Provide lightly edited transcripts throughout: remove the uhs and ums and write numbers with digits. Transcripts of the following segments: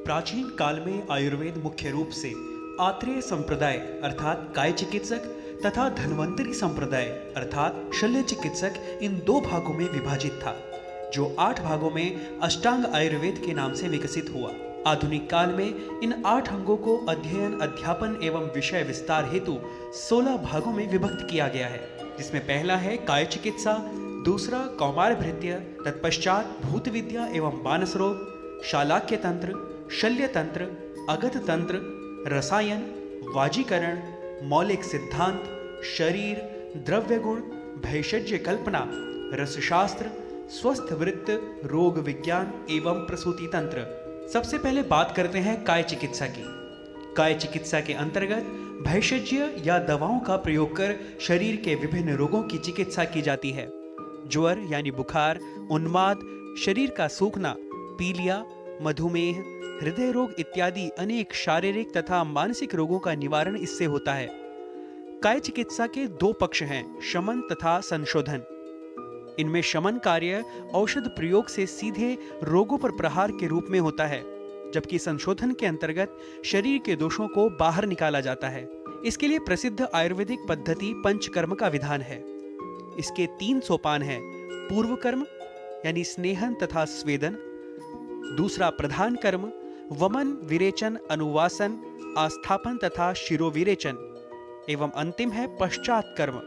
प्राचीन काल में आयुर्वेद मुख्य रूप से आत्रेय संप्रदाय अर्थात काय चिकित्सक तथा धन्वंतरी संप्रदाय अर्थात शल्य चिकित्सक इन दो भागों में विभाजित था, जो 8 भागों में अष्टांग आयुर्वेद के नाम से विकसित हुआ। आधुनिक काल में इन 8 अंगों को अध्ययन, अध्यापन एवं विषय विस्तार हेतु 16 भागों में विभक्त किया गया है, जिसमें पहला है काय चिकित्सा, दूसरा कौमार भृत्य, तत्पश्चात भूत विद्या एवं मानस रोग, शालाक्य तंत्र, शल्य तंत्र, अगध तंत्र, रसायन, वाजीकरण, मौलिक सिद्धांत, शरीर, द्रव्य गुण, भैषज्य कल्पना, रसशास्त्र, स्वस्थ वृत्त, रोग विज्ञान एवं प्रसूति तंत्र। सबसे पहले बात करते हैं काय चिकित्सा की। काय चिकित्सा के अंतर्गत भैषज्य या दवाओं का प्रयोग कर शरीर के विभिन्न रोगों की चिकित्सा की जाती है। ज्वर यानी बुखार, उन्माद, शरीर का सूखना, पीलिया, मधुमेह, हृदय रोग इत्यादि अनेक शारीरिक तथा मानसिक रोगों का निवारण इससे होता है। काय चिकित्सा के 2 पक्ष हैं, शमन तथा संशोधन। इनमें शमन कार्य औषध प्रयोग से सीधे रोगों पर प्रहार के रूप में होता है, जबकि संशोधन के अंतर्गत शरीर के दोषों को बाहर निकाला जाता है। इसके लिए प्रसिद्ध आयुर्वेदिक पद्धति पंचकर्म का विधान है। इसके 3 सोपान हैं। पूर्व कर्म यानी स्नेहन तथा स्वेदन, दूसरा प्रधान कर्म वमन, विरेचन, अनुवासन, आस्थापन तथा शिरोविरेचन, एवं अंतिम है पश्चात कर्म।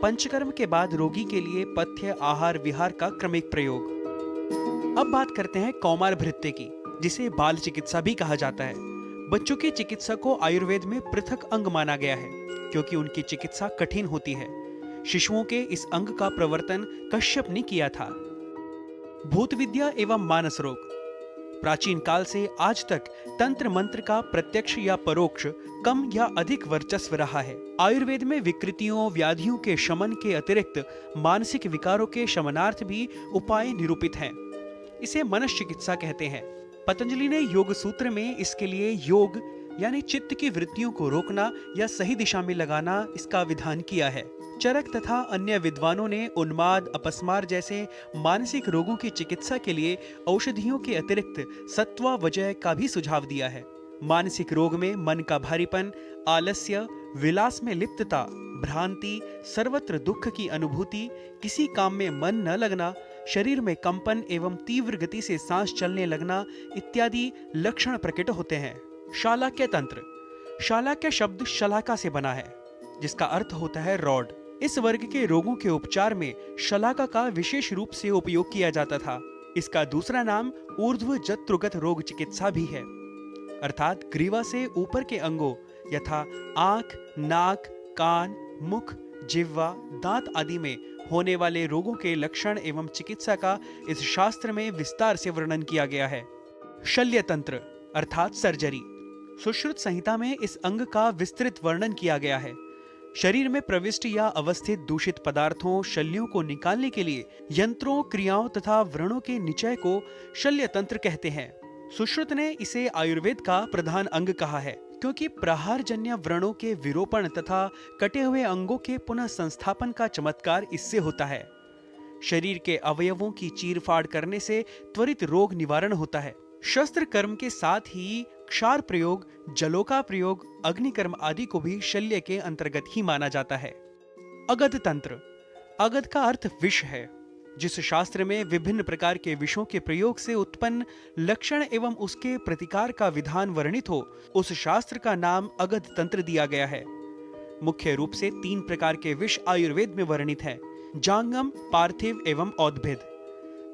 पंचकर्म के बाद रोगी के लिए पथ्य, आहार, विहार का क्रमिक प्रयोग। अब बात करते हैं कौमार भृत्य की, जिसे बाल चिकित्सा भी कहा जाता है। बच्चों की चिकित्सा को आयुर्वेद में पृथक अंग माना गया है, क्योंकि उनकी चिकित्सा कठिन होती है। शिशुओं के इस अंग का प्रवर्तन कश्यप ने किया था। भूत विद्या एवं मानस रोग। प्राचीन काल से आज तक तंत्र मंत्र का प्रत्यक्ष या परोक्ष कम या अधिक वर्चस्व रहा है। आयुर्वेद में विकृतियों, व्याधियों के शमन के अतिरिक्त मानसिक विकारों के शमनार्थ भी उपाय निरूपित हैं। इसे मनस चिकित्सा कहते हैं। पतंजलि ने योग सूत्र में इसके लिए योग यानी चित्त की वृत्तियों को रोकना या सही दिशा में लगाना इसका विधान किया है। चरक तथा अन्य विद्वानों ने उन्माद, अपस्मार जैसे मानसिक रोगों की चिकित्सा के लिए औषधियों के अतिरिक्त सत्वा वजय का भी सुझाव दिया है। मानसिक रोग में मन का भारीपन, आलस्य, विलास में लिप्तता, भ्रांति, सर्वत्र दुख की अनुभूति, किसी काम में मन न लगना, शरीर में कंपन एवं तीव्र गति से सांस चलने लगना इत्यादि लक्षण प्रकट होते हैं। शालाक्य तंत्र। शालाक्य शब्द शलाका से बना है, जिसका अर्थ होता है रॉड। इस वर्ग के रोगों के उपचार में शलाका का विशेष रूप से उपयोग किया जाता था। इसका दूसरा नाम ऊर्ध्व जत्रुगत रोग चिकित्सा भी है, अर्थात ग्रीवा से ऊपर के अंगों यथा आंख, नाक, कान, मुख, जिह्वा, दांत आदि में होने वाले रोगों के लक्षण एवं चिकित्सा का इस शास्त्र में विस्तार से वर्णन किया गया है। शल्य तंत्र अर्थात सर्जरी। सुश्रुत संहिता में इस अंग का विस्तृत वर्णन किया गया है। शरीर में प्रविष्ट या अवस्थित दूषित पदार्थों, शल्यों को निकालने के लिए यंत्रों, क्रियाओं तथा व्रणों के निचय को शल्य तंत्र कहते हैं। सुश्रुत ने इसे आयुर्वेद का प्रधान अंग कहा है, क्योंकि प्रहारजन्य व्रणों के विरोपण तथा कटे हुए अंगों के पुनः संस्थापन का चमत्कार इससे होता है। शरीर के अवयवों की चीरफाड़ करने से त्वरित रोग निवारण होता है। शस्त्र कर्म के साथ ही क्षार प्रयोग, जलोका प्रयोग, अग्निकर्म आदि को भी शल्य के अंतर्गत ही माना जाता है। अगध तंत्र। अगध का अर्थ विष है। जिस शास्त्र में विभिन्न प्रकार के विषों के प्रयोग से उत्पन्न लक्षण एवं उसके प्रतिकार का विधान वर्णित हो, उस शास्त्र का नाम अगध तंत्र दिया गया है। मुख्य रूप से 3 प्रकार के विष आयुर्वेद में वर्णित हैं: जांगम, पार्थिव एवं औद्भिद।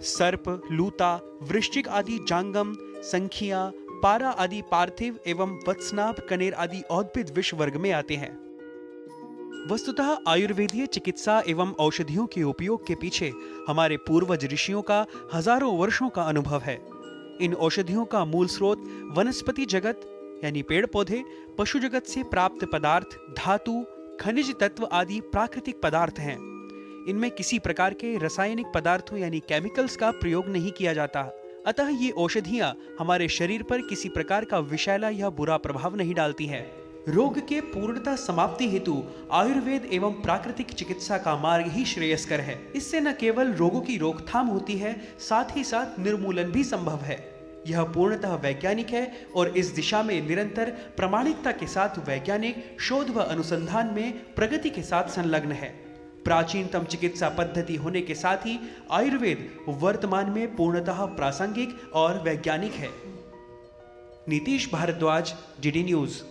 सर्प, लूता, वृश्चिक आदि जांगम, संखिया, पारा आदि पार्थिव एवं वत्सनाभ, कनेर आदि औद्भिद विष वर्ग में आते हैं। वस्तुतः आयुर्वेदीय चिकित्सा एवं औषधियों के उपयोग के पीछे हमारे पूर्वज ऋषियों का हजारों वर्षों का अनुभव है। इन औषधियों का मूल स्रोत वनस्पति जगत यानी पेड़ पौधे, पशु जगत से प्राप्त पदार्थ, धातु, खनिज तत्व आदि प्राकृतिक पदार्थ हैं। इनमें किसी प्रकार के रासायनिक पदार्थों यानी केमिकल्स का प्रयोग नहीं किया जाता। अतः ये औषधियां हमारे शरीर पर किसी प्रकार का विषैला या बुरा प्रभाव नहीं डालती हैं। रोग के पूर्णता समाप्ति हेतु आयुर्वेद एवं प्राकृतिक चिकित्सा का मार्ग ही श्रेयस्कर है। इससे न केवल रोगों की रोकथाम होती है, साथ ही साथ निर्मूलन भी संभव है। यह पूर्णतः वैज्ञानिक है और इस दिशा में निरंतर प्रामाणिकता के साथ वैज्ञानिक शोध व अनुसंधान में प्रगति के साथ संलग्न है। प्राचीनतम चिकित्सा पद्धति होने के साथ ही आयुर्वेद वर्तमान में पूर्णतः प्रासंगिक और वैज्ञानिक है। Nitish Bhardwaj, DD news.